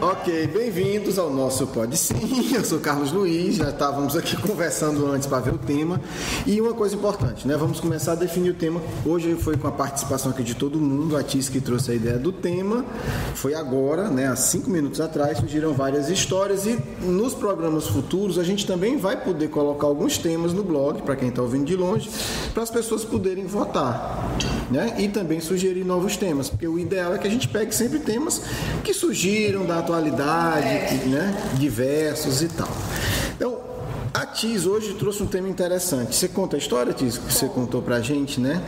Ok, bem-vindos ao nosso Pode Sim. Eu sou Carlos Luiz, já estávamos aqui conversando antes para ver o tema. E uma coisa importante, né? Vamos começar a definir o tema. Hoje foi com a participação aqui de todo mundo, a Tis que trouxe a ideia do tema. Foi agora, né? Há 5 minutos atrás, surgiram várias histórias e nos programas futuros a gente também vai poder colocar alguns temas no blog, para quem está ouvindo de longe, para as pessoas poderem votar, né? E também sugerir novos temas, porque o ideal é que a gente pegue sempre temas que surgiram da atualidade, né? Diversos e tal. Então, a Tis hoje trouxe um tema interessante. Você conta a história, Tis, que você contou pra gente, né?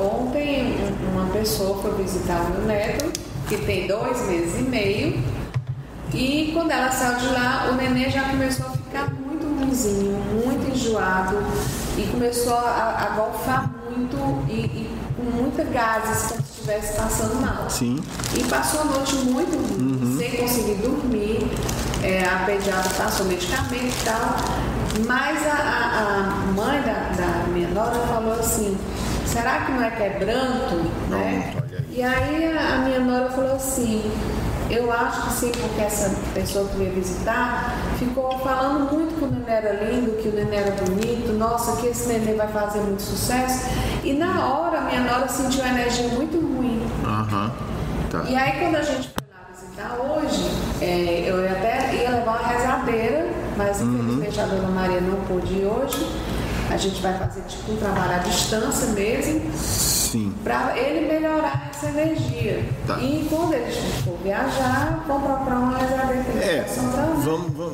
Ontem uma pessoa foi visitar o meu neto, que tem 2 meses e meio, e quando ela saiu de lá, o neném já começou a ficar muito ruimzinho, muito enjoado, e começou a golfar muito e com muitas gases, como se estivesse passando mal. Sim. E passou a noite muito ruim, sem conseguir dormir. A pediatra passou medicamento e tal. Mas a mãe da minha nora falou assim: será que não é quebranto? Né? E aí a minha nora falou assim: eu acho que sim, porque essa pessoa que veio visitar ficou falando muito que o neném era lindo, que o neném era bonito, nossa, que esse neném vai fazer muito sucesso. E na hora, a minha nora sentiu uma energia muito ruim. Tá. E aí, quando a gente foi lá visitar hoje, eu até ia levar uma rezadeira, mas infelizmente a dona Maria não pôde ir hoje. A gente vai fazer tipo um trabalho à distância mesmo. Sim. Para ele melhorar essa energia. Tá. E quando ele for viajar, vamos procurar uma rezadeira.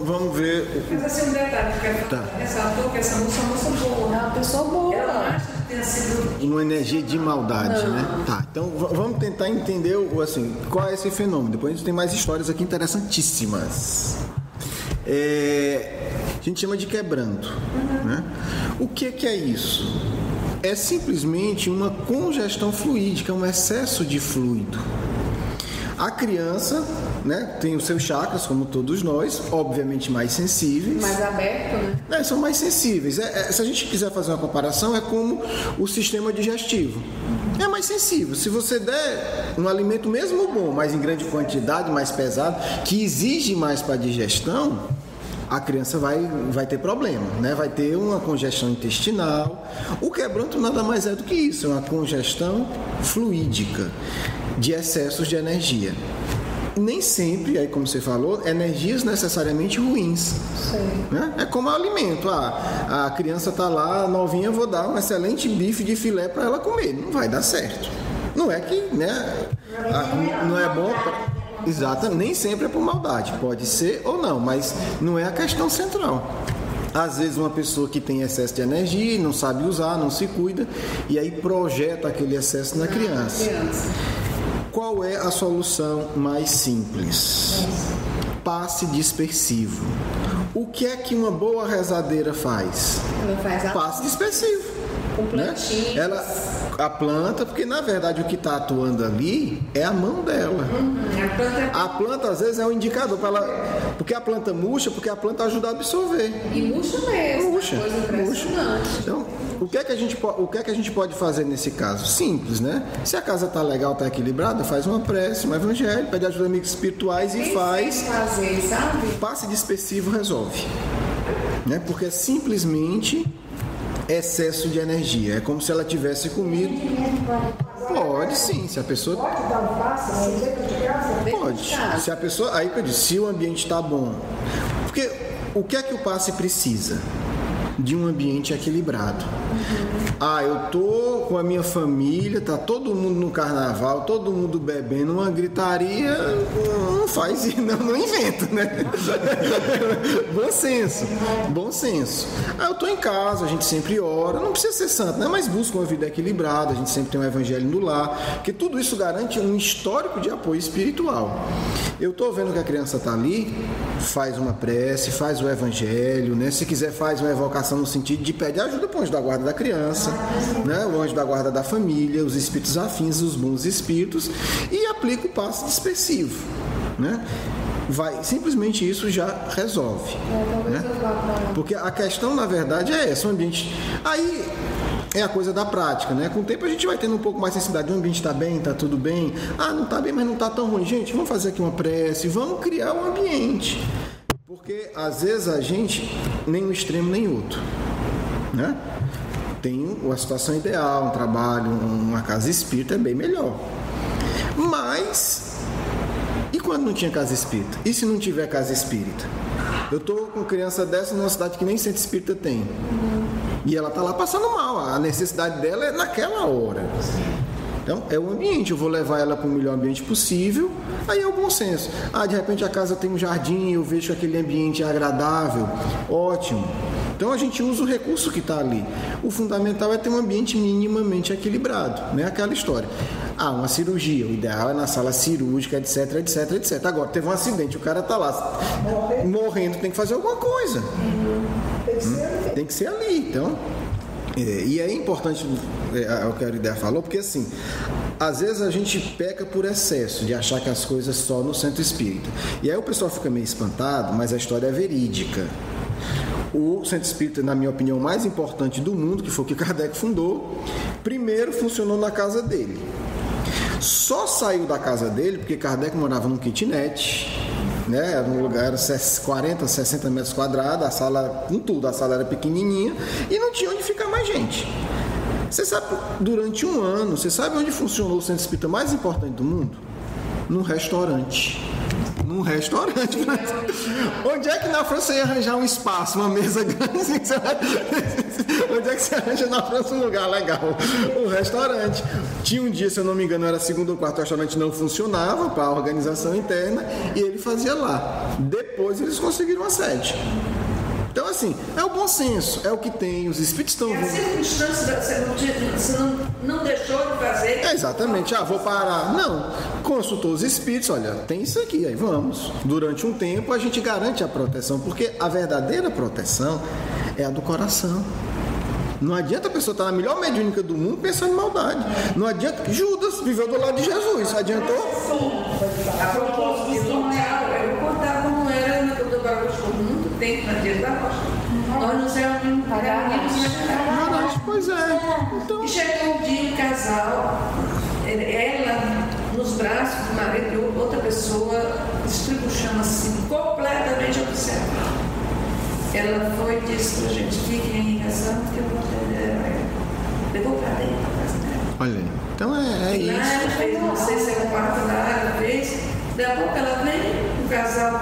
Vamos ver. Mas assim, um detalhe que eu quero ressaltou que essa moça é uma moça boa. É uma pessoa boa. Eu não acho que tenha sido Uma energia de maldade, né? Tá, então vamos tentar entender assim, qual é esse fenômeno. Depois a gente tem mais histórias aqui interessantíssimas. A gente chama de quebranto, né? O que é isso? É simplesmente uma congestão fluídica, um excesso de fluido. A criança, né, tem os seus chakras, como todos nós, obviamente mais sensíveis. Mais aberto, né? São mais sensíveis. Se a gente quiser fazer uma comparação, é como o sistema digestivo. É mais sensível. Se você der um alimento mesmo bom, mas em grande quantidade, mais pesado, que exige mais para a digestão, a criança vai ter problema, né? Vai ter uma congestão intestinal. O quebranto nada mais é do que isso, é uma congestão fluídica de excessos de energia. Nem sempre, aí como você falou, energias necessariamente ruins. Né? É como alimento. A criança está lá, novinha, eu vou dar um excelente bife de filé para ela comer. Não vai dar certo. Não é que, né? Não é bom. Exato, nem sempre é por maldade. Pode ser ou não, mas não é a questão central. Às vezes uma pessoa que tem excesso de energia, não sabe usar, não se cuida, e aí projeta aquele excesso na criança. Qual é a solução mais simples? Passe dispersivo. O que é que uma boa rezadeira faz? Ela faz passe dispersivo. Com plantinhas. A planta, porque na verdade o que está atuando ali é a mão dela. A planta às vezes é um indicador para ela, porque a planta murcha, porque a planta ajuda a absorver. E murcha mesmo. Murcha. Coisa impressionante. Então, o que é que a gente pode fazer nesse caso? Simples, né? Se a casa está legal, está equilibrada, faz uma prece, um evangelho, pede ajuda a amigos espirituais e faz. Fazer, sabe? Passe dispersivo resolve, né? Porque é simplesmente excesso de energia. É como se ela tivesse comido. Pode sim, se a pessoa. Pode dar um passo assim dentro de casa? Pode. Se a pessoa. Aí eu disse, se o ambiente está bom. Porque o que é que o passe precisa? De um ambiente equilibrado. Eu tô com a minha família, tá todo mundo no carnaval, todo mundo bebendo, uma gritaria, não faz isso, não inventa, né? Bom senso. Eu tô em casa, a gente sempre ora, não precisa ser santo, né? Mas busca uma vida equilibrada, a gente sempre tem um evangelho no lar, porque tudo isso garante um histórico de apoio espiritual. Eu tô vendo que a criança tá ali, faz uma prece, faz o evangelho, né? Se quiser faz uma evocação no sentido de pedir ajuda para o anjo da guarda da criança, né? O anjo da guarda da família, os espíritos afins, os bons espíritos, e aplica o passe dispersivo, né? Simplesmente isso já resolve, né? Porque a questão na verdade é essa, o ambiente. Aí é a coisa da prática, né? Com o tempo a gente vai tendo um pouco mais sensibilidade. O ambiente está bem, está tudo bem. Ah, não está bem, mas não está tão ruim. Gente, vamos fazer aqui uma prece, vamos criar um ambiente. Porque às vezes a gente, nem um extremo nem outro, né? Tem uma situação ideal, um trabalho, uma casa espírita é bem melhor. Mas, e quando não tinha casa espírita? E se não tiver casa espírita? Eu estou com criança dessa numa cidade que nem centro espírita tem. E ela está lá passando mal, a necessidade dela é naquela hora. Então, é o ambiente, eu vou levar ela para o melhor ambiente possível, aí é o bom senso. Ah, de repente a casa tem um jardim, eu vejo que aquele ambiente é agradável, ótimo. Então, a gente usa o recurso que está ali. O fundamental é ter um ambiente minimamente equilibrado, né? Aquela história. Ah, uma cirurgia, o ideal é na sala cirúrgica, etc, etc, etc. Agora, teve um acidente, o cara está lá morrendo, tem que fazer alguma coisa. Tem que ser ali, então. E é importante o que a Aurideia falou, porque assim, às vezes a gente peca por excesso de achar que as coisas só no centro espírita. E aí o pessoal fica meio espantado, mas a história é verídica. O centro espírita, na minha opinião, mais importante do mundo, que foi o que Kardec fundou, primeiro funcionou na casa dele. Só saiu da casa dele porque Kardec morava num kitnet, né? Era um lugar, 40, 60 metros quadrados, a sala, com tudo, a sala era pequenininha e não tinha onde ficar mais gente. Você sabe, durante um ano, você sabe onde funcionou o centro espírita mais importante do mundo? Num restaurante. Num restaurante. Onde é que na França você ia arranjar um espaço, uma mesa grande? Onde é que você arranja na França um lugar legal? Um restaurante. Tinha um dia, se eu não me engano, era segundo ou quarto, o restaurante não funcionava para a organização interna e ele fazia lá. Depois eles conseguiram a sede. Então, assim, é o bom senso, é o que tem, os espíritos estão... É a circunstância, você não deixou de fazer... Exatamente, vou parar. Não, consultou os espíritos, olha, tem isso aqui, aí vamos. Durante um tempo a gente garante a proteção, porque a verdadeira proteção é a do coração. Não adianta a pessoa estar na melhor mediúnica do mundo pensando em maldade. Não adianta... Judas viveu do lado de Jesus, adiantou? A propósito, eu vou contar como era na Doutor Barroso por muito tempo, na Dias da Rocha. Nós nos reunimos na Verdade, pois é. Então... E chegou um dia um casal, ela nos braços do marido e outra pessoa, estribuchando assim, completamente observada. Ela foi e disse pra gente, fiquem aí rezando, que eu vou levou pra dentro da casa dela. Olha, então é isso. Ela fez, não sei se é o quarto lá, ela fez. Daqui a pouco ela vem, o casal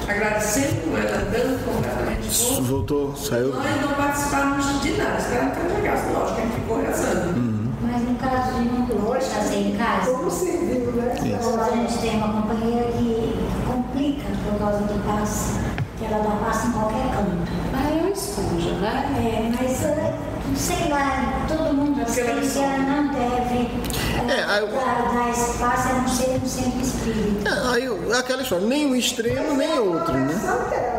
agradecendo, ela dando completamente. Voltou, saiu. Nós não participávamos de nada, esperando que ela chegasse, lógico, a gente ficou rezando. Mas no caso de não fazer em casa, Como serviu, né? a gente tem uma companheira que complica por causa do passe, que ela dá passe em qualquer canto. É uma esponja, né? Mas sei lá, todo mundo diz que ela não deve dar espaço a não ser no centro espírita. Aí aquela história, nem um extremo, nem outro, né?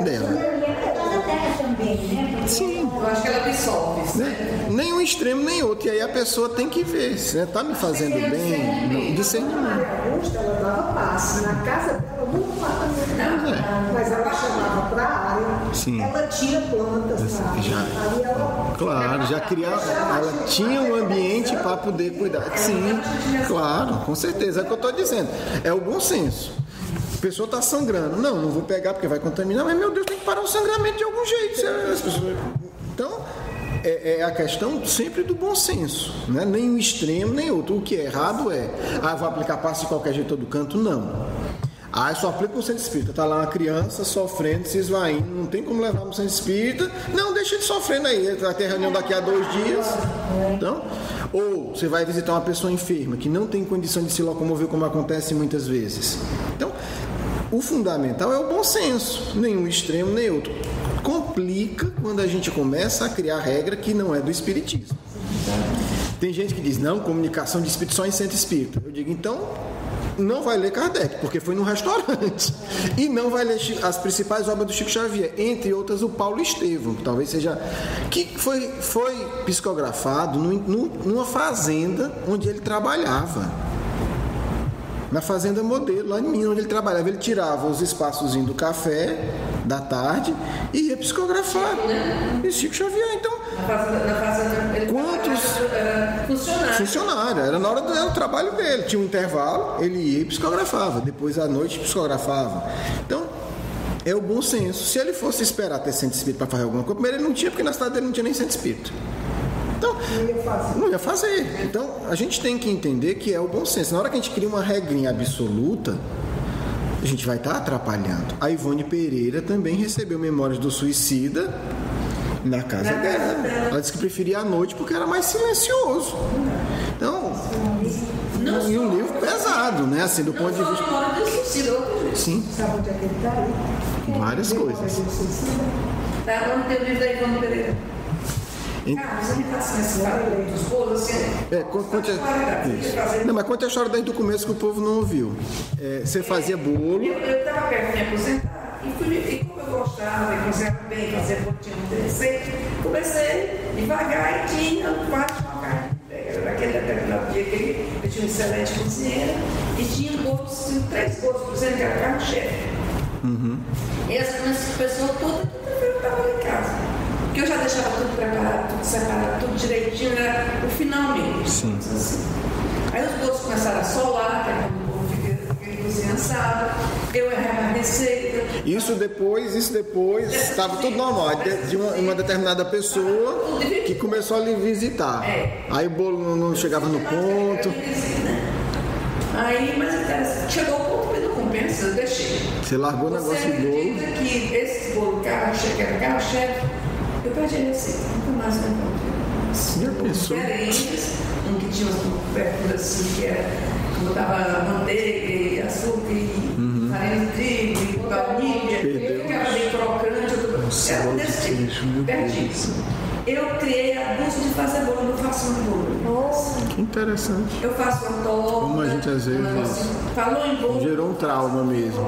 Dela. Ela deve também, né? Porque Sim. Eu acho que ela absorve. Né? Nem um extremo, nem outro. E aí a pessoa tem que ver se tá me fazendo bem, discernimento. Augusta, ela dava passe na casa dela, no apartamento, mas ela chamava para a área. Sim. Ela tinha plantas na área. Claro, já criava, ela tinha um ambiente para poder cuidar. Sim, claro, com certeza. É o que eu estou dizendo. É o bom senso. A pessoa está sangrando. Não vou pegar porque vai contaminar, mas meu Deus, tem que parar o sangramento de algum jeito. Então, é a questão sempre do bom senso, né? Nem um extremo, nem outro. O que é errado vou aplicar passe de qualquer jeito todo canto, não. Só aplica no centro espírita. Está lá uma criança sofrendo, se esvaindo, não tem como levar no centro espírita. Não, deixa ele sofrendo aí. Vai ter reunião daqui a 2 dias. Então, ou você vai visitar uma pessoa enferma que não tem condição de se locomover, como acontece muitas vezes. Então, o fundamental é o bom senso. Nenhum extremo, nem outro. Complica quando a gente começa a criar regra que não é do espiritismo. Tem gente que diz, não, comunicação de espírito só em centro espírita. Eu digo, então... não vai ler Kardec, porque foi num restaurante. E não vai ler as principais obras do Chico Xavier, entre outras o Paulo Estevam, que talvez seja... que foi psicografado numa fazenda onde ele trabalhava. na Fazenda Modelo, lá em Minas, onde ele trabalhava. Ele tirava os espaçozinhos do café, da tarde, e ia psicografar. E Chico Xavier, então... Na Fazenda ele Quantos... Funcionário. Era na hora do trabalho dele. Tinha um intervalo, ele ia e psicografava. Depois, à noite, psicografava. Então, é o bom senso. Se ele fosse esperar ter centro espírita para fazer alguma coisa, primeiro ele não tinha, porque na cidade dele não tinha nem centro espírita. Então, não ia fazer. Então, a gente tem que entender que é o bom senso. Na hora que a gente cria uma regrinha absoluta, a gente vai estar atrapalhando. A Ivone Pereira também recebeu memórias do suicida na casa dela. Ela disse que preferia à noite porque era mais silencioso. Então, e um livro pesado, né? Assim, do ponto de vista... Sim. Sabe onde é que ele está aí? Várias coisas. Tá, onde tem o livro da Ivone Pereira? Cara, você me passa esse lado dos bolos, assim... Não, mas conta a história desde o começo que o povo não ouviu. Você fazia bolo... Eu estava perto de me aposentar e como eu gostava, e cozinhava bem, fazia bolo, tinha muito receita, comecei devagar e tinha quase uma carne. Naquele determinado dia que eu tinha uma excelente cozinheira e tinha bolos, 3 bolos, por exemplo, que era carne-chefe. E essa pessoa toda estava lá em casa. Porque eu já deixava tudo preparado, tudo separado, tudo direitinho, era o final mesmo. Sim. Assim. Aí os bolos começaram a solar, que é quando o bolo fica cozinha assado, eu errava a receita. Isso depois, estava tudo normal. De uma determinada pessoa que começou a lhe visitar. Aí o bolo não chegava no ponto. Aí, mas chegou o ponto que não compensa, eu deixei. Você largou o negócio de bolo. Você acredita que esse bolo que era carro-chefe, eu perdi a receita, nunca mais me encontrei. Diferentes, um que tinha umas coberturas assim, que era, botava manteiga e açúcar e farinha de trigo e baunilha, ficava bem crocante, era um desse tipo, perdi. Eu criei a busca de fazer bolo, não faço um bolo. Que interessante. Eu faço uma torta. Como a gente às vezes falou em bolo. Gerou um trauma mesmo.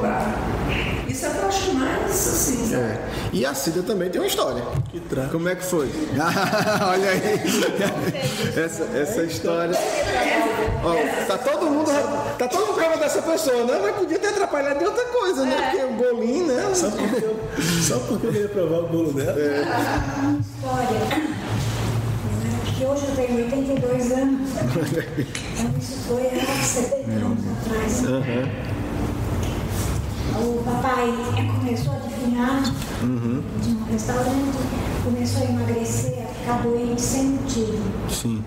Isso eu acho mais assim. E a Cida também tem uma história. Como é que foi? Olha aí. Essa história. Ó, tá todo mundo falando dessa pessoa, né? Mas podia ter atrapalhado de outra coisa, né? Porque o bolinho, né? Só porque eu queria provar o bolo dela. Uma história. Que hoje eu tenho 82 anos. Então isso foi há 70 anos atrás. O papai começou a adivinhar de um restaurante, começou a emagrecer, a ficar doente sem motivo. Sim.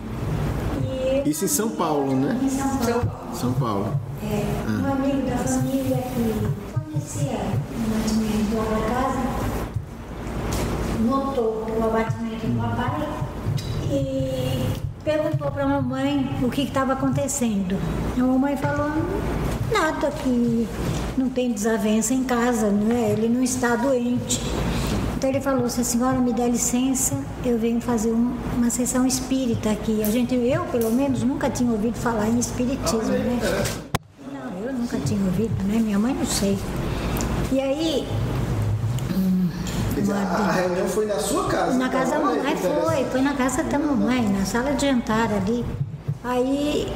Isso em São Paulo, né? Em São Paulo. São Paulo. Um amigo da família que conhecia o abatimento lá da casa, notou o abatimento do papai e perguntou para a mamãe o que estava acontecendo. A mamãe falou, nada, que não tem desavença em casa, né? Ele não está doente. Então ele falou, se a senhora me der licença, eu venho fazer uma sessão espírita aqui. Eu, pelo menos, nunca tinha ouvido falar em espiritismo, né? Não, eu nunca tinha ouvido, né? Minha mãe não sei. E aí... A reunião foi na sua casa? Na casa da mamãe, foi na casa da mamãe, na sala de jantar ali. Aí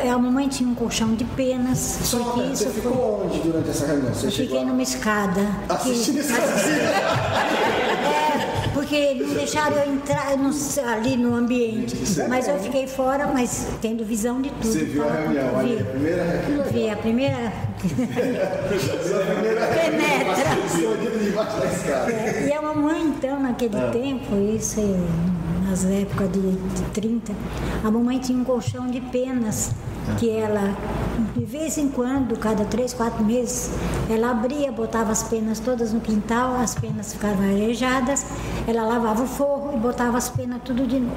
a mamãe tinha um colchão de penas. Você ficou onde durante essa reunião? Eu fiquei numa escada. Assistindo isso? Porque não deixaram eu entrar ali no ambiente. Mas eu fiquei fora, mas tendo visão de tudo. Você viu a reunião? Vi. A primeira? Vi a primeira. Penetra. Debaixo da escada. E a mamãe, então, naquele tempo, isso nas épocas de 30, a mamãe tinha um colchão de penas que ela, de vez em quando, cada 3, 4 meses, ela abria, botava as penas todas no quintal, as penas ficavam arejadas, ela lavava o forro e botava as penas tudo de novo.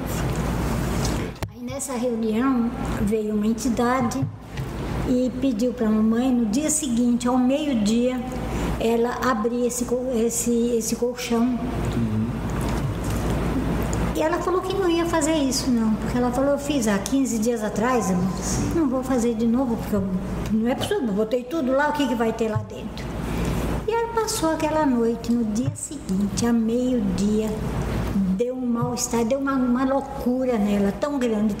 Aí nessa reunião veio uma entidade e pediu para a mamãe, no dia seguinte, ao meio-dia, ela abria esse colchão. E ela falou que não ia fazer isso, não. Porque ela falou, eu fiz há 15 dias atrás, não vou fazer de novo, porque não é possível, eu botei tudo lá, o que vai ter lá dentro? E ela passou aquela noite, no dia seguinte, a meio-dia, deu um mal-estar, deu uma loucura nela, tão grande,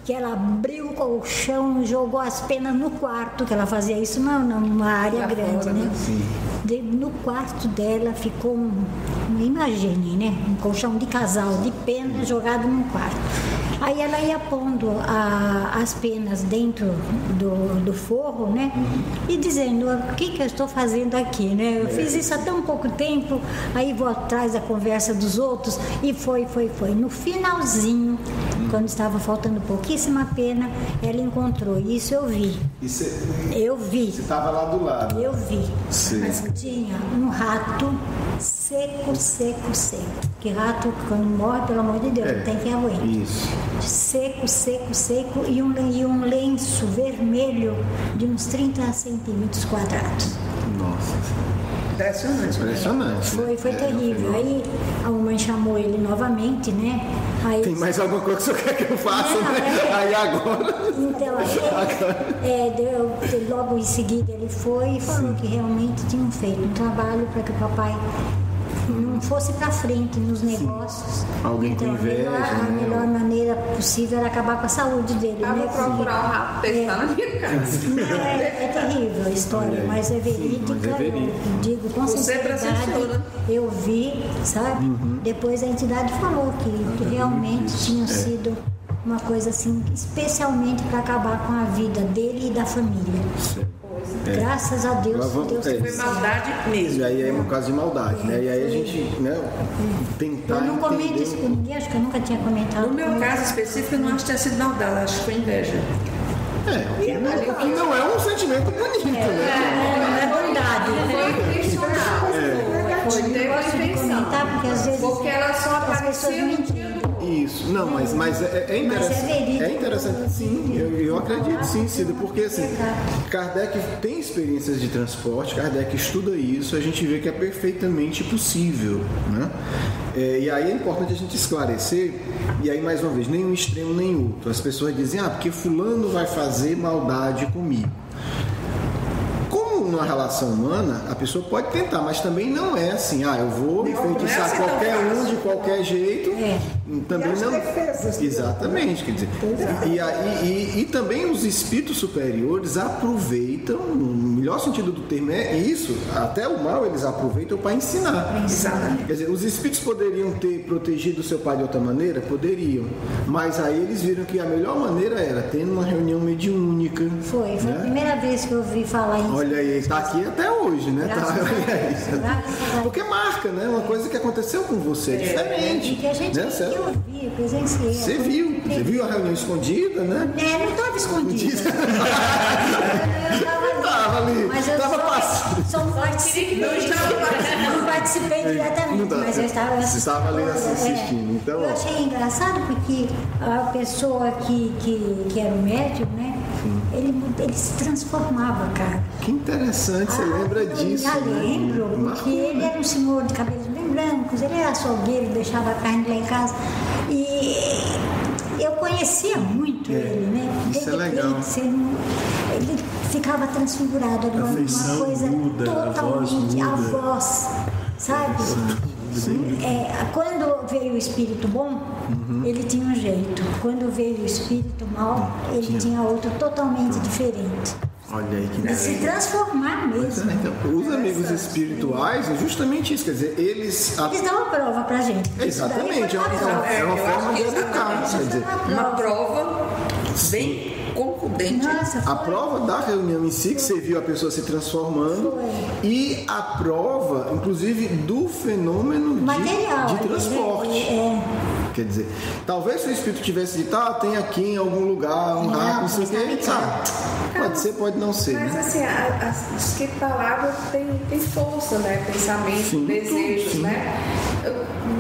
que ela abriu o colchão e jogou as penas no quarto, que ela fazia isso numa área grande, né? No quarto dela ficou imagine, né? Um colchão de casal de penas jogado no quarto. Aí ela ia pondo as penas dentro do forro, né? E dizendo, o que eu estou fazendo aqui, né? Eu fiz isso há tão pouco tempo, aí vou atrás da conversa dos outros, e foi. No finalzinho, quando estava faltando pouquíssima pena, ela encontrou, isso eu vi. Eu vi. Você estava lá do lado. Eu vi. Sim. Mas tinha um rato seco. Que rato, quando morre, pelo amor de Deus, não tem que arroer. Isso. Seco e um lenço vermelho de uns 30 centímetros quadrados. Nossa. Impressionante. Foi terrível. Aí a mamãe chamou ele novamente, né? Aí, tem mais alguma coisa que o senhor quer que eu faça, né? Aí agora. Então, logo em seguida ele foi e falou que realmente tinham feito um trabalho para que o papai não fosse para frente nos negócios. Alguém então, com inveja, a melhor maneira possível era acabar com a saúde dele. Eu vou procurar um rato desse lá na minha casa. Não, é terrível a história, mas é verídica. Eu digo com sinceridade, eu vi, sabe? Depois a entidade falou que realmente tinha sido uma coisa assim, especialmente para acabar com a vida dele e da família. Graças a Deus, Deus foi maldade mesmo. E aí é um caso de maldade, né? E aí a gente, né, tentar. Eu não comento isso com ninguém, acho que eu nunca tinha comentado. No meu caso específico, eu não acho que tenha sido maldade, acho que foi inveja. O que não é um sentimento bonito, né? Não é verdade. Foi intencional. Eu não gosto de comentar, porque às vezes porque ela só as pessoas aparecia não no dia entendem. Isso, não, mas é interessante. verídico. É interessante, sim, eu acredito sim, Cida, porque assim, Kardec tem experiências de transporte, Kardec estuda isso, a gente vê que é perfeitamente possível, né? E aí é importante a gente esclarecer, e aí mais uma vez, nem um extremo nem outro. As pessoas dizem, porque fulano vai fazer maldade comigo. Na relação humana, a pessoa pode tentar, mas também não é assim, eu vou enfeitiçar qualquer um de qualquer jeito. Também não. Exatamente, quer dizer. E também os espíritos superiores aproveitam, no melhor sentido do termo é isso, até o mal eles aproveitam para ensinar. Exatamente. Quer dizer, os espíritos poderiam ter protegido o seu pai de outra maneira? Poderiam. Mas aí eles viram que a melhor maneira era tendo uma reunião mediúnica. Foi a primeira vez que eu ouvi falar isso. Olha aí, tá aqui até hoje, né? Porque marca, né? Uma coisa que aconteceu com você, diferente. Que a gente eu presenciei. Você viu a reunião escondida, né? Não estava escondida. Eu estava ali. Mas eu não participei diretamente, mas eu estava assistindo. Você estava ali assistindo. Então, eu achei engraçado porque a pessoa que era o médium, né? Ele se transformava, cara. Que interessante, você lembra disso? Eu lembro, porque ele era um senhor de cabelos bem brancos, ele era açougueiro, deixava a carne lá em casa. E eu conhecia muito ele, né? Isso é legal. Ele ficava transfigurado, era uma coisa totalmente a voz, sabe? Sim. Quando veio o espírito bom, ele tinha um jeito. Quando veio o espírito mau, ele tinha outro totalmente diferente. Olha aí que de se transformar mesmo. Então, os amigos espirituais é justamente isso, quer dizer, eles dão uma prova pra gente. Exatamente, é uma forma de educar. Quer dizer, uma prova bem concludente. A prova da reunião em si, que você viu a pessoa se transformando, e a prova, inclusive, do fenômeno de transporte. Quer dizer, talvez se o espírito tivesse dito, tem aqui em algum lugar um rato, não sei o que, pode ser, pode não ser. Mas assim, as palavras têm força, né? Pensamento, desejos, né?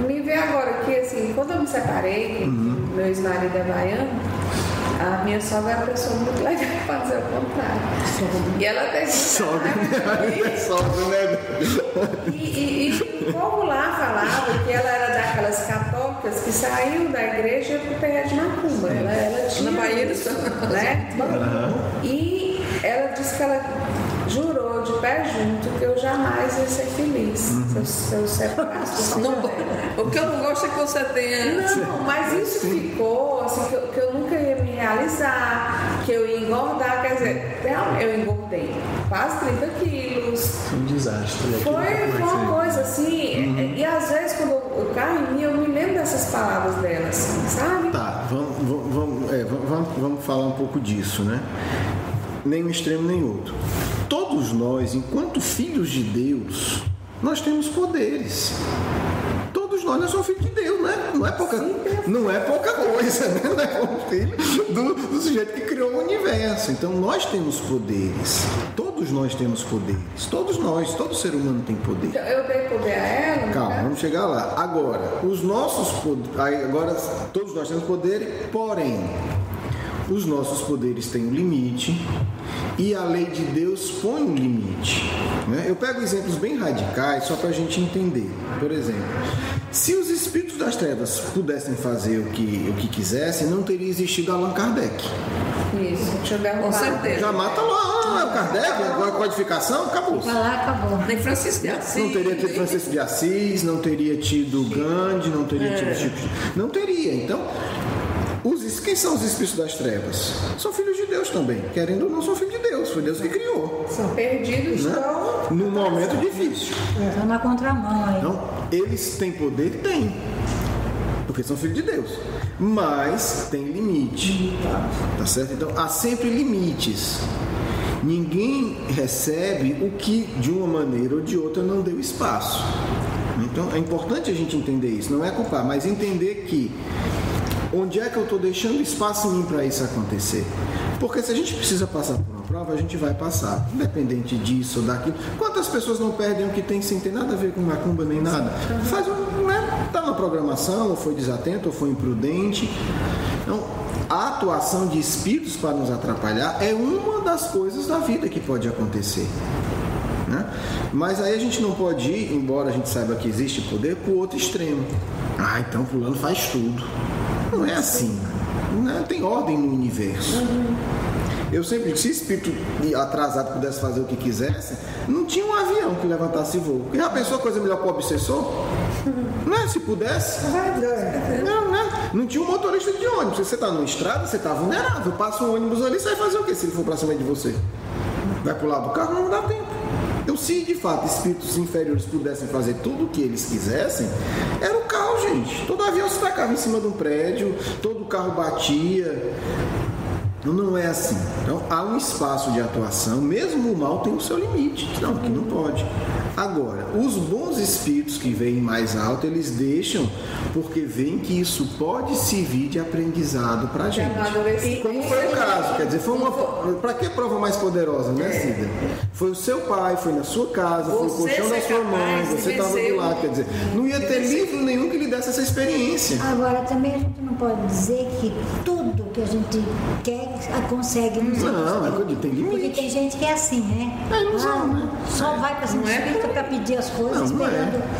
Me vê agora que, assim, quando eu me separei, meu ex-marido é baiano, a minha sogra é uma pessoa muito legal para fazer o contrário. E ela tem sogra, né? E o povo lá falava que ela era daquelas católicas que saiu da igreja para o terreiro de Macumba. Ela tinha na Bahia do Sul, né? E ela disse que ela jurou de pé junto que eu jamais ia ser feliz se eu separasse do O que eu não gosto é que você tenha... Não, mas isso ficou, assim, que eu nunca ia me realizar, que eu ia engordar, quer dizer, eu engordei quase 30 quilos. Um desastre. Foi uma coisa assim, e às vezes quando eu caio em mim, eu me lembro dessas palavras dela, assim, sabe? Tá, vamos falar um pouco disso, né? Nem um extremo nem outro. Todos nós, enquanto filhos de Deus, nós temos poderes. Todos nós somos filhos de Deus, né? Não é pouca coisa, né? Não é como filho do sujeito que criou o universo. Então nós temos poderes. Todos nós temos poderes. Todos nós, todo ser humano tem poder. Então, eu dei poder a ela? Calma, vamos chegar lá. Agora, os nossos poderes. Agora, todos nós temos poder, porém, os nossos poderes têm um limite e a lei de Deus põe um limite, né? Eu pego exemplos bem radicais só para a gente entender. Por exemplo, se os espíritos das trevas pudessem fazer o que quisessem, não teria existido Allan Kardec. Isso, deixa eu derrubar. Com certeza. Já mata lá, o Kardec, a codificação, acabou. Vai lá, acabou. Nem Francisco de Assis. Não teria tido Francisco de Assis, não teria tido Gandhi, não teria tido Chico. Não teria. Então, quem são os espíritos das trevas? São filhos de Deus também. Querendo ou não, são filhos de Deus. Foi Deus que criou. São perdidos, Né? Num momento difícil. Estão na contramão aí. Então, eles têm poder? Tem. Porque são filhos de Deus. Mas tem limite. Tá certo? Então, há sempre limites. Ninguém recebe o que, de uma maneira ou de outra, não deu espaço. Então, é importante a gente entender isso. Não é culpar, mas entender que onde é que eu estou deixando espaço em mim para isso acontecer? Porque se a gente precisa passar por uma prova, a gente vai passar, independente disso ou daquilo. Quantas pessoas não perdem o que tem sem ter nada a ver com macumba nem nada? Faz né? Tá na programação, ou foi desatento, ou foi imprudente. Então, a atuação de espíritos para nos atrapalhar é uma das coisas da vida que pode acontecer. Né? Mas aí a gente não pode ir, embora a gente saiba que existe poder, para o outro extremo. Então fulano faz tudo. Não é assim. Não tem ordem no universo. Eu sempre disse, se espírito atrasado pudesse fazer o que quisesse, não tinha um avião que levantasse voo. Porque já pensou coisa melhor para o obsessor? Né? Se pudesse. Não, né? Não tinha um motorista de ônibus. Se você está numa estrada, você está vulnerável. Passa um ônibus ali, você vai fazer o quê se ele for para cima de você? Vai pular do carro? Não dá tempo. Então, se de fato espíritos inferiores pudessem fazer tudo o que eles quisessem, era o caos, gente. Todo avião se tacava em cima de um prédio, todo carro batia. Não é assim. Então, há um espaço de atuação, mesmo o mal tem o seu limite. Não, que não pode. Agora, os bons espíritos que vêm mais alto, eles deixam porque veem que isso pode servir de aprendizado pra gente. Como foi o caso, quer dizer, foi uma... Pra que prova mais poderosa, né, Cida? Foi o seu pai, foi na sua casa, foi o colchão da sua mãe, você estava do lado, quer dizer, não ia ter livro nenhum que lhe desse essa experiência. Agora, também a gente não pode dizer que tudo que a gente quer consegue nos Não, tem limite. Porque tem gente que é assim, né? É ilusão, né? Só vai para cima espírita para pedir as coisas,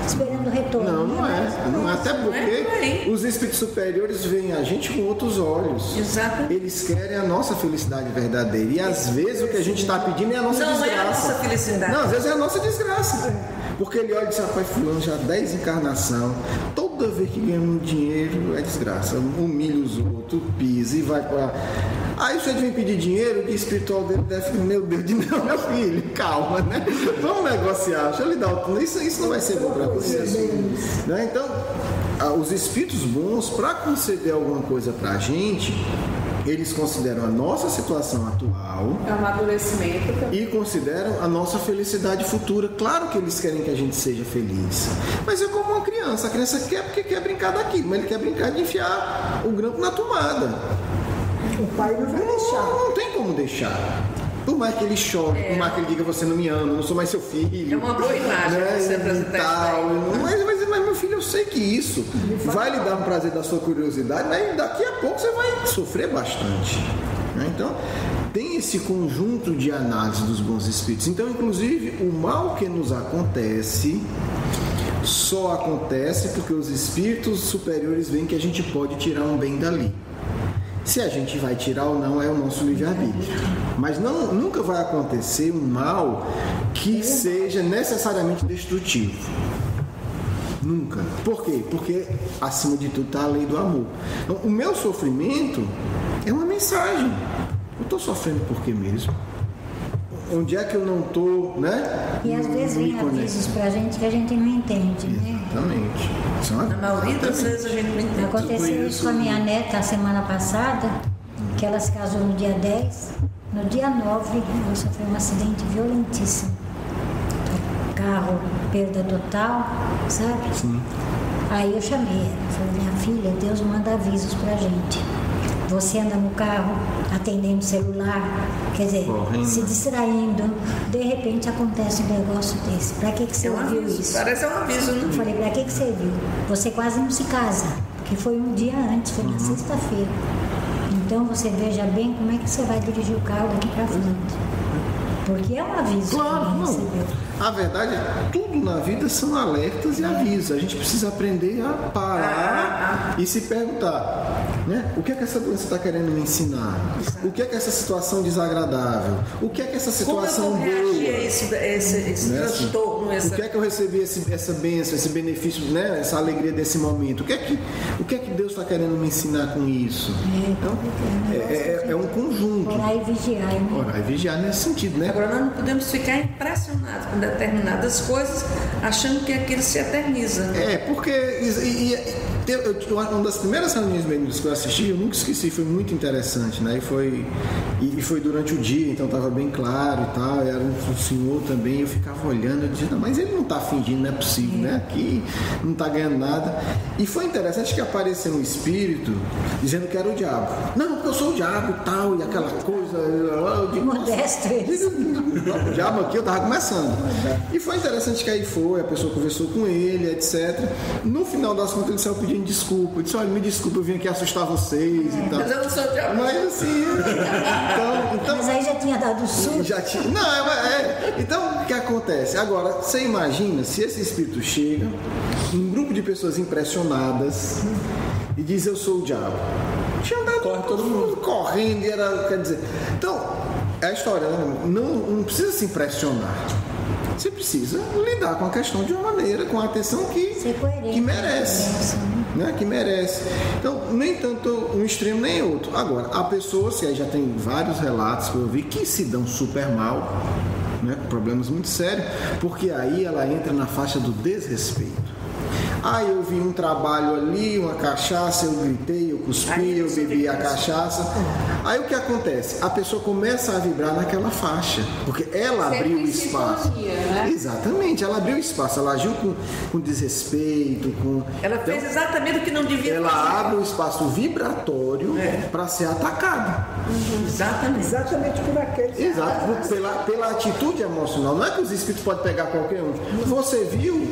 esperando retorno. Não é. Até porque os espíritos superiores veem a gente com outros olhos. Exato. Eles querem a nossa felicidade verdadeira. E às vezes o que a gente está pedindo é a nossa desgraça. Não é a nossa felicidade. Não, às vezes é a nossa desgraça. Porque ele olha e diz, rapaz, fulano já 10 encarnação, toda vez que ganha um dinheiro é desgraça, humilha os outros, pisa e vai para... Aí você vem pedir dinheiro, o espiritual dele deve, meu Deus, não, meu filho, calma, né? Vamos negociar, deixa eu lhe dar o... Isso não vai ser bom para você. Né? Então, os espíritos bons, para conceder alguma coisa para a gente, eles consideram a nossa situação atual, amadurecimento e consideram a nossa felicidade futura. Claro que eles querem que a gente seja feliz, mas é como uma criança. A criança quer porque quer brincar daquilo, mas ele quer brincar de enfiar o grampo na tomada. O pai não vai deixar. Não tem como deixar. Por mais que ele chore, por mais que ele diga você não me ama, não sou mais seu filho. É uma boa imagem, né? Você apresentar mas meu filho, eu sei que isso vai lhe dar um prazer da sua curiosidade, mas daqui a pouco você vai sofrer bastante. Então, tem esse conjunto de análise dos bons espíritos. Então, inclusive, o mal que nos acontece só acontece porque os espíritos superiores veem que a gente pode tirar um bem dali. Se a gente vai tirar ou não, é o nosso livre-arbítrio. Mas nunca vai acontecer um mal que seja necessariamente destrutivo. Nunca. Por quê? Porque, acima de tudo, está a lei do amor. Então, o meu sofrimento é uma mensagem. Eu estou sofrendo por quê mesmo? Onde é que eu não estou, né? E às vezes vem avisos pra gente que a gente não entende, né? Exatamente. Na maioria das vezes a gente não entende. Aconteceu isso com a minha neta a semana passada, que ela se casou no dia 10. No dia 9, ela sofreu um acidente violentíssimo. Carro, perda total, sabe? Sim. Aí eu chamei ela, falei, minha filha, Deus manda avisos pra gente. Você anda no carro, atendendo celular, quer dizer, correndo, se distraindo, de repente acontece um negócio desse. Pra que você ouviu isso? Parece um aviso, né? Eu falei, pra que você viu? Você quase não se casa, porque foi um dia antes, foi na sexta-feira. Então você veja bem como é que você vai dirigir o carro daqui pra frente. Porque é um aviso. Claro, que não. recebeu. A verdade é que tudo na vida são alertas e avisos. A gente precisa aprender a parar e se perguntar, né? O que é que essa doença está querendo me ensinar? O que é que essa situação desagradável? O que é que essa situação boa? Como eu vou reagir boa? a esse Né? transtorno? O que é que eu recebi essa bênção, esse benefício, né? Essa alegria desse momento? O que é que Deus está querendo me ensinar com isso? Então, é um conjunto. Orar e vigiar, né? Orar e vigiar nesse sentido, né? Agora, nós não podemos ficar impressionados com determinadas coisas, achando que aquilo se eterniza. Porque uma das primeiras reuniões médicas que eu assisti, eu nunca esqueci, foi muito interessante, né? E foi durante o dia, então estava bem claro e tal, era um senhor também, eu ficava olhando, eu dizia, não, mas ele não está fingindo, não é possível, né? Aqui não está ganhando nada. E foi interessante que apareceu um espírito dizendo que era o diabo. Não, porque eu sou o diabo e tal, e aquela coisa. Eu digo, Modesto esse. o diabo aqui, eu estava começando. E foi interessante que aí a pessoa conversou com ele, etc. No final das contas, ele saiu pedindo desculpa. Ele disse, olha, me desculpa, eu vim aqui assustar vocês e tal. Mas eu não sou o diabo. Mas assim, então Mas aí já tinha dado susto. já tinha. Não, então o que acontece? Agora, você imagina se esse espírito chega, um grupo de pessoas impressionadas e diz, eu sou o diabo. Tinha andado todo mundo correndo, quer dizer. Então, é a história, né? Não precisa se impressionar. Você precisa lidar com a questão de uma maneira, com a atenção que merece. Né? Que merece. Então, nem tanto um extremo nem outro. Agora, há pessoas, que aí já tem vários relatos que eu vi, que se dão super mal, né? Com problemas muito sérios, porque aí ela entra na faixa do desrespeito. Eu vi um trabalho ali, uma cachaça, eu gritei, eu cuspi, eu bebi a cachaça. Aí o que acontece? A pessoa começa a vibrar naquela faixa, porque ela abriu o espaço. Né? Exatamente, ela abriu o espaço, ela agiu com desrespeito, Ela fez exatamente o que não devia fazer. Ela abre o espaço vibratório para ser atacada. Exatamente por aqueles. Exato, pela atitude emocional. Não é que os espíritos podem pegar qualquer um. Você viu?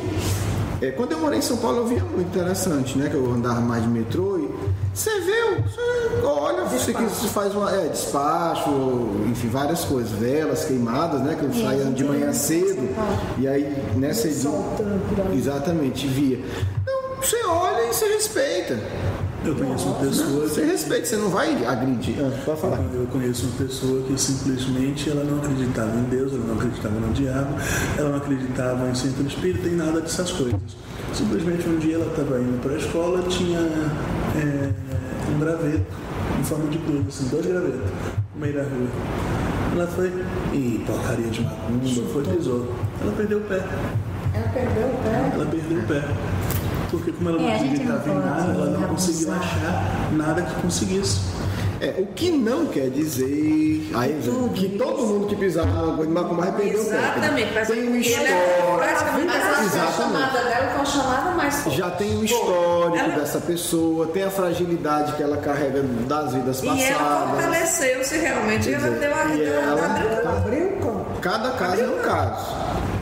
Quando eu morei em São Paulo, eu via muito interessante, né? Que eu andava mais de metrô e você vê, você olha, você faz despacho, enfim, várias coisas, velas queimadas, né? Que eu saía de manhã cedo e aí, né, exatamente, via. Então, você olha e você respeita. Eu conheço uma pessoa. Você respeita, você não vai agredir. Pode falar. Eu conheço uma pessoa que simplesmente ela não acreditava em Deus, ela não acreditava no diabo, ela não acreditava em centro espírita, em nada dessas coisas. Simplesmente um dia ela estava indo para a escola, tinha um graveto em forma de cruz, assim, 2 gravetos no meio da rua. Ela foi, porcaria de macumba, foi pisou. Ela perdeu o pé. Ela perdeu o pé. Porque como ela não acreditava em nada, ela não conseguiu achar nada que conseguisse. O que não quer dizer que todo mundo que pisar numa coisa de macumba vai perder o pé. Exatamente. Tem um histórico. Mas a chamada dela foi uma chamada mais forte. Já tem um histórico dessa pessoa, tem a fragilidade que ela carrega das vidas passadas. E ela fortaleceu-se realmente. Ela deu abriu o campo. Cada caso é um caso.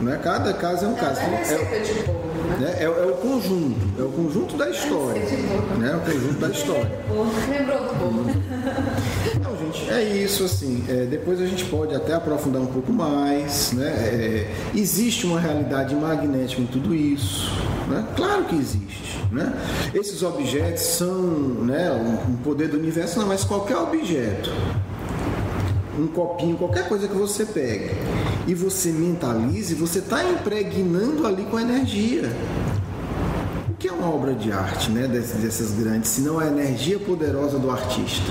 Né? Cada caso é um caso. É o conjunto da história. Né? É o conjunto da história. Lembrou do povo. Então, gente, gente, é isso assim. Depois a gente pode até aprofundar um pouco mais, né? Existe uma realidade magnética em tudo isso, né? Claro que existe, né? Esses objetos são, né, um poder do universo, não, mas qualquer objeto, um copinho, qualquer coisa que você pegue e você mentalize, você está impregnando ali com energia. O que é uma obra de arte, né, dessas grandes, se não a energia poderosa do artista?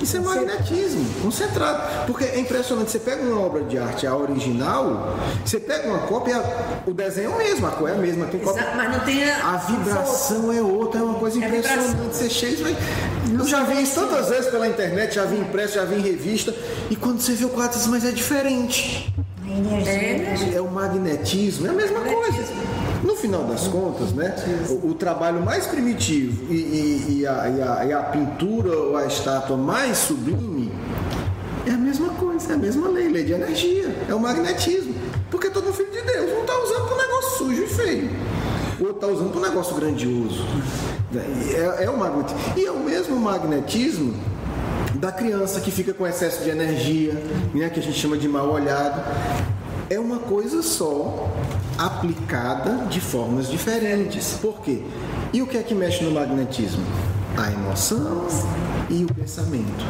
Isso é magnetismo concentrado. Porque é impressionante, você pega uma obra de arte, a original, você pega uma cópia, o desenho é o mesmo, a cor é a mesma, tem cópia, mas não tem a vibração é outra, é uma coisa impressionante. Você chega e vai... Eu já vi isso tantas vezes pela internet, já vi impresso, já vi em revista, e quando você vê o quadro, mas é diferente. É o magnetismo, é a mesma coisa. No final das contas, né, o trabalho mais primitivo e a pintura ou a estátua mais sublime é a mesma coisa, é a mesma lei de energia, é o magnetismo. Porque todo filho de Deus não está usando para um negócio sujo e feio, ou está usando para um negócio grandioso. É o magnetismo. E é o mesmo magnetismo da criança que fica com excesso de energia, né, que a gente chama de mal olhado. É uma coisa só, aplicada de formas diferentes. Por quê? E o que é que mexe no magnetismo? A emoção e o pensamento.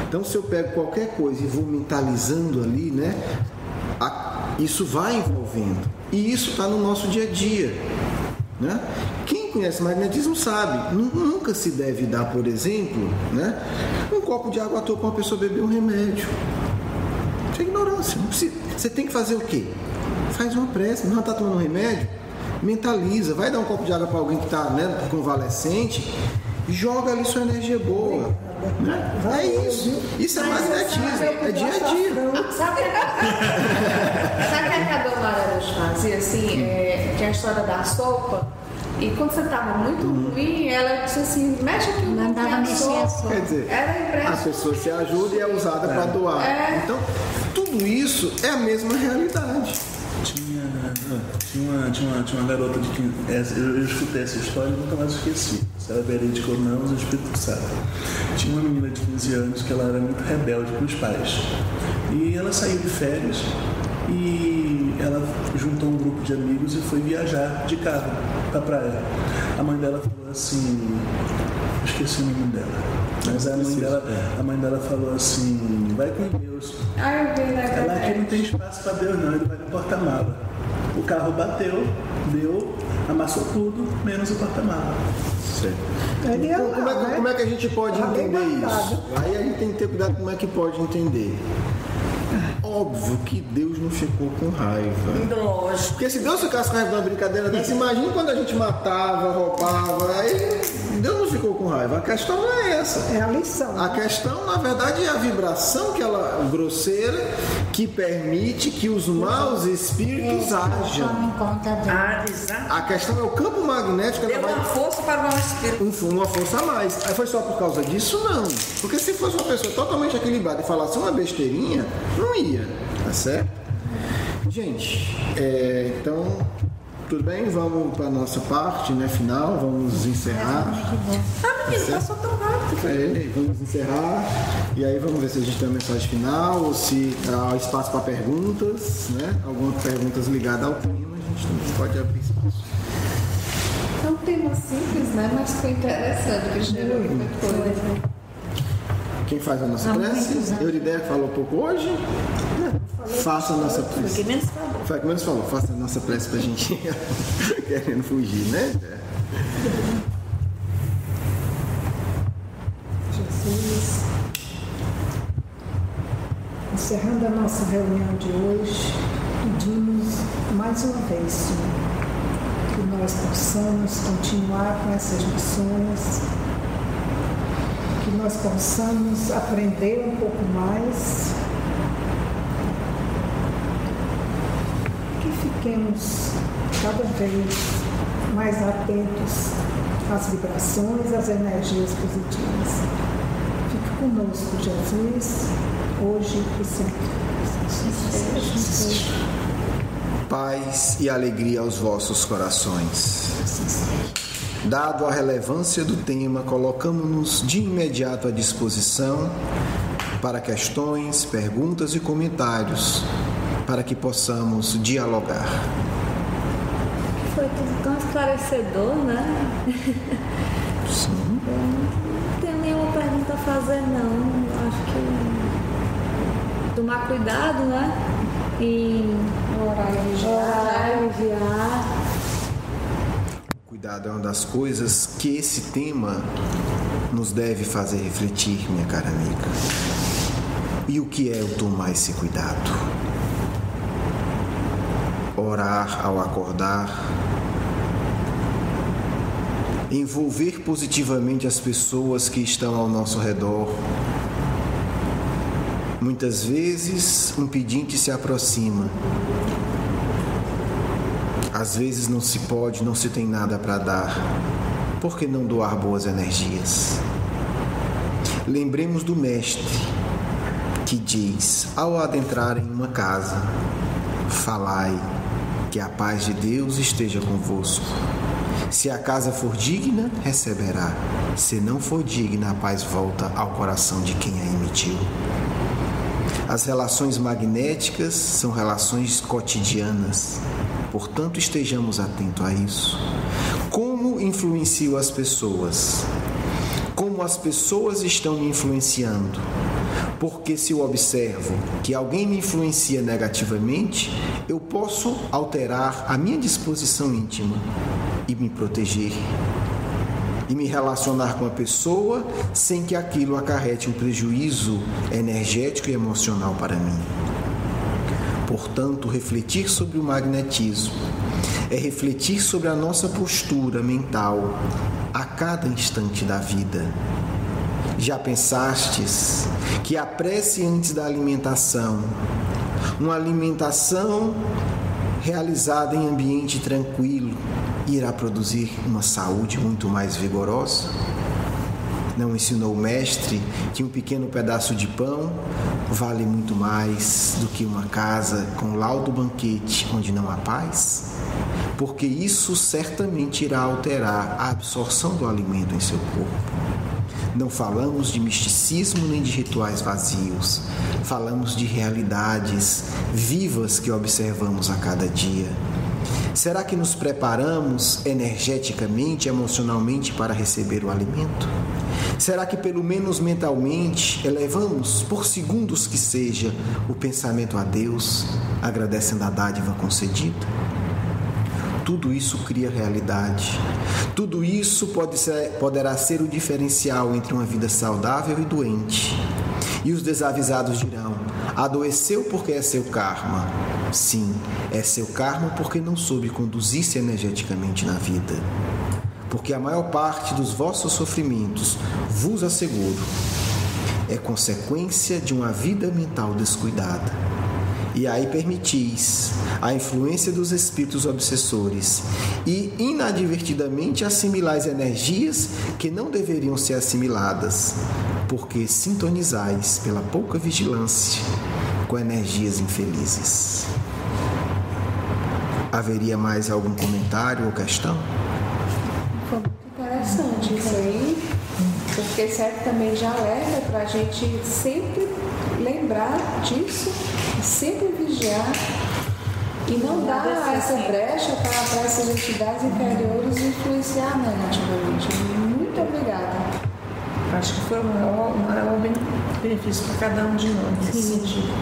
Então, se eu pego qualquer coisa e vou mentalizando ali, né, isso vai envolvendo. E isso está no nosso dia a dia, né? Quem conhece magnetismo sabe, nunca se deve dar, por exemplo, né, um copo de água à toa para uma pessoa beber um remédio. Isso é ignorância, não precisa. Você tem que fazer o quê? Faz uma prece, não está tomando um remédio? Mentaliza, vai dar um copo de água para alguém que está, né, convalescente, joga ali sua energia boa. Né? É isso. Isso é magnetismo, é dia a dia. Sabe o que a Dona Araújo fazia assim? Que é a história da sopa. E quando você estava muito ruim, ela disse assim, mexe aqui um mandava mexer a sopa. Quer dizer, a pessoa se ajuda e é usada para doar. Então, tudo isso é a mesma realidade. Tinha uma garota de 15 anos, eu escutei essa história e nunca mais esqueci. Se ela é verídica ou não, o Espírito sabe. Tinha uma menina de 15 anos que ela era muito rebelde com os pais. E ela saiu de férias e ela juntou um grupo de amigos e foi viajar de carro para a praia. A mãe dela falou assim, esqueci o nome dela. Mas a mãe dela falou assim, vai com Deus. Ela aqui não tem espaço para Deus não, ele vai no porta-mala. O carro bateu, deu, amassou tudo, menos o porta-mala. Como é que a gente pode entender isso? Aí a gente tem que ter cuidado como é que pode entender. Óbvio que Deus não ficou com raiva. Lógico. Porque se Deus ficasse com raiva de uma brincadeira dessa, imagina quando a gente matava, roubava, aí Deus não ficou com raiva. A questão não é essa. É a lição. A questão, na verdade, é a vibração que ela grosseira que permite que os maus espíritos ajam. Exato. A questão é o campo magnético. Deu uma força para o mau espírito. Uma força a mais. Aí foi só por causa disso? Não. Porque se fosse uma pessoa totalmente equilibrada e falasse uma besteirinha, não ia. Tá certo? Gente, então, tudo bem? Vamos para a nossa parte, né, final. Vamos encerrar. Menino, passou tão rápido. Vamos encerrar. E aí vamos ver se a gente tem uma mensagem final ou se há espaço para perguntas, né? Algumas perguntas ligadas ao tema, a gente também pode abrir espaço. É um tema simples, né? Mas foi interessante, que gerou muita coisa. Quem faz a nossa prece? Eurideia falou pouco hoje? Faça a nossa prece. Foi que menos falou. Faça a nossa prece pra gente querendo fugir, né? Jesus, encerrando a nossa reunião de hoje, pedimos mais uma vez, Senhor, que nós possamos continuar com essas lições, que nós possamos aprender um pouco mais, que fiquemos cada vez mais atentos às vibrações, às energias positivas. Fique conosco, Jesus, hoje e sempre. Paz e alegria aos vossos corações. dado a relevância do tema, colocamos-nos de imediato à disposição para questões, perguntas e comentários, para que possamos dialogar. Foi tudo tão esclarecedor, né? Sim. Eu não tenho nenhuma pergunta a fazer, não. Eu acho que tomar cuidado, né? E Orar e vigiar. Cuidado é uma das coisas que esse tema nos deve fazer refletir, minha cara amiga. E o que é o tomar esse cuidado? Orar ao acordar, envolver positivamente as pessoas que estão ao nosso redor. Muitas vezes um pedinte se aproxima. Às vezes não se pode, não se tem nada para dar. Por que não doar boas energias? Lembremos do Mestre, que diz, ao adentrar em uma casa, falai, que a paz de Deus esteja convosco. Se a casa for digna, receberá. Se não for digna, a paz volta ao coração de quem a emitiu. As relações magnéticas são relações cotidianas, portanto estejamos atentos a isso. Como influencio as pessoas? Como as pessoas estão me influenciando? Porque se eu observo que alguém me influencia negativamente, eu posso alterar a minha disposição íntima e me proteger. E me relacionar com a pessoa sem que aquilo acarrete um prejuízo energético e emocional para mim. Portanto, refletir sobre o magnetismo é refletir sobre a nossa postura mental a cada instante da vida. Já pensastes que a prece antes da alimentação, uma alimentação realizada em ambiente tranquilo, irá produzir uma saúde muito mais vigorosa? Não ensinou o Mestre que um pequeno pedaço de pão vale muito mais do que uma casa com laudo banquete onde não há paz? Porque isso certamente irá alterar a absorção do alimento em seu corpo. Não falamos de misticismo nem de rituais vazios. Falamos de realidades vivas que observamos a cada dia. Será que nos preparamos energeticamente, emocionalmente para receber o alimento? Será que pelo menos mentalmente elevamos, por segundos que seja, o pensamento a Deus, agradecendo a dádiva concedida? Tudo isso cria realidade. Tudo isso poderá ser o diferencial entre uma vida saudável e doente. E os desavisados dirão, adoeceu porque é seu karma. Sim, é seu karma porque não soube conduzir-se energeticamente na vida. Porque a maior parte dos vossos sofrimentos, vos asseguro, é consequência de uma vida mental descuidada. E aí permitis a influência dos espíritos obsessores e inadvertidamente assimilais energias que não deveriam ser assimiladas, porque sintonizais pela pouca vigilância com energias infelizes. Haveria mais algum comentário ou questão? Foi muito interessante isso aí, porque serve também de alerta para a gente sempre lembrar disso, sempre vigiar e não dar essa brecha para essas entidades inferiores influenciar negativamente. Muito obrigada. Acho que foi o maior benefício para cada um de nós nesse sentido.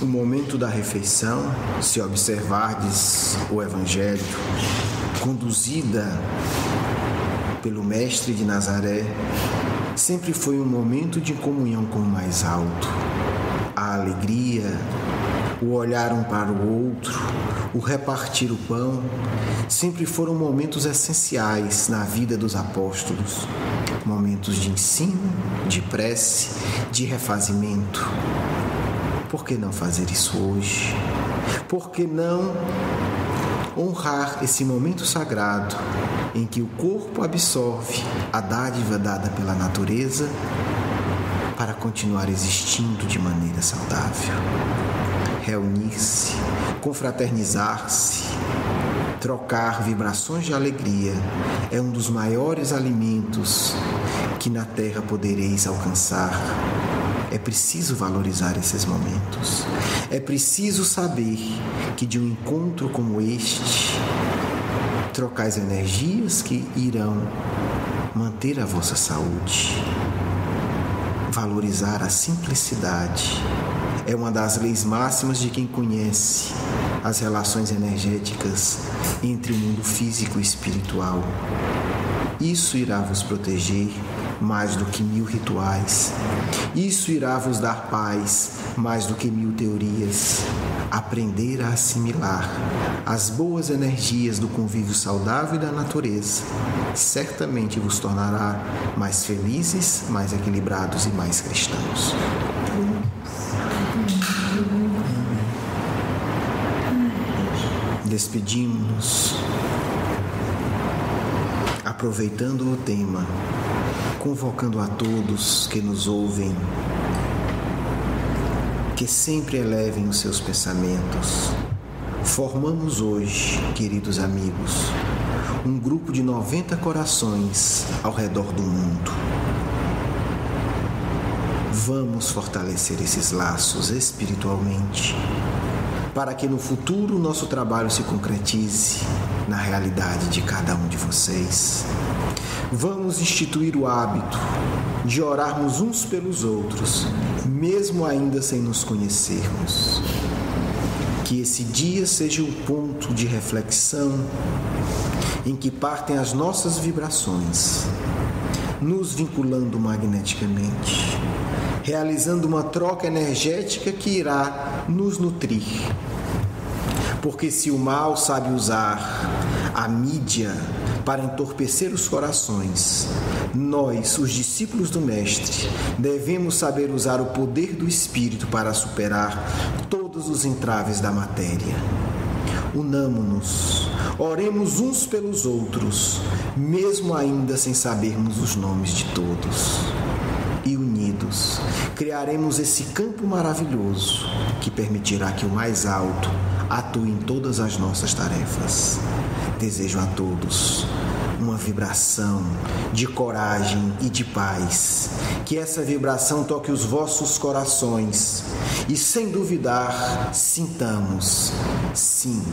O momento da refeição, se observardes o Evangelho, conduzida pelo Mestre de Nazaré, sempre foi um momento de comunhão com o mais alto. A alegria, o olhar um para o outro, o repartir o pão, sempre foram momentos essenciais na vida dos apóstolos. Momentos de ensino, de prece, de refazimento. Por que não fazer isso hoje? Por que não honrar esse momento sagrado em que o corpo absorve a dádiva dada pela natureza para continuar existindo de maneira saudável? Reunir-se, confraternizar-se, Trocar vibrações de alegria é um dos maiores alimentos que na Terra podereis alcançar. É preciso valorizar esses momentos. É preciso saber que de um encontro como este, trocais energias que irão manter a vossa saúde. Valorizar a simplicidade é uma das leis máximas de quem conhece as relações energéticas entre o mundo físico e espiritual. Isso irá vos proteger mais do que 1000 rituais. Isso irá vos dar paz mais do que 1000 teorias. Aprender a assimilar as boas energias do convívio saudável e da natureza certamente vos tornará mais felizes, mais equilibrados e mais cristãos. Despedimos-nos, aproveitando o tema, convocando a todos que nos ouvem, que sempre elevem os seus pensamentos. Formamos hoje, queridos amigos, um grupo de 90 corações ao redor do mundo. Vamos fortalecer esses laços espiritualmente, para que no futuro o nosso trabalho se concretize na realidade de cada um de vocês. Vamos instituir o hábito de orarmos uns pelos outros, mesmo ainda sem nos conhecermos. Que esse dia seja um ponto de reflexão em que partem as nossas vibrações, nos vinculando magneticamente, realizando uma troca energética que irá nos nutrir. Porque se o mal sabe usar a mídia para entorpecer os corações, nós, os discípulos do Mestre, devemos saber usar o poder do Espírito para superar todos os entraves da matéria. Unamo-nos, oremos uns pelos outros, mesmo ainda sem sabermos os nomes de todos. E unidos, criaremos esse campo maravilhoso que permitirá que o mais alto atue em todas as nossas tarefas. Desejo a todos uma vibração de coragem e de paz. Que essa vibração toque os vossos corações e, sem duvidar, sintamos: sim,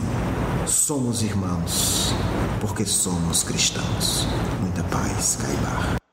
somos irmãos, porque somos cristãos. Muita paz, Caibar.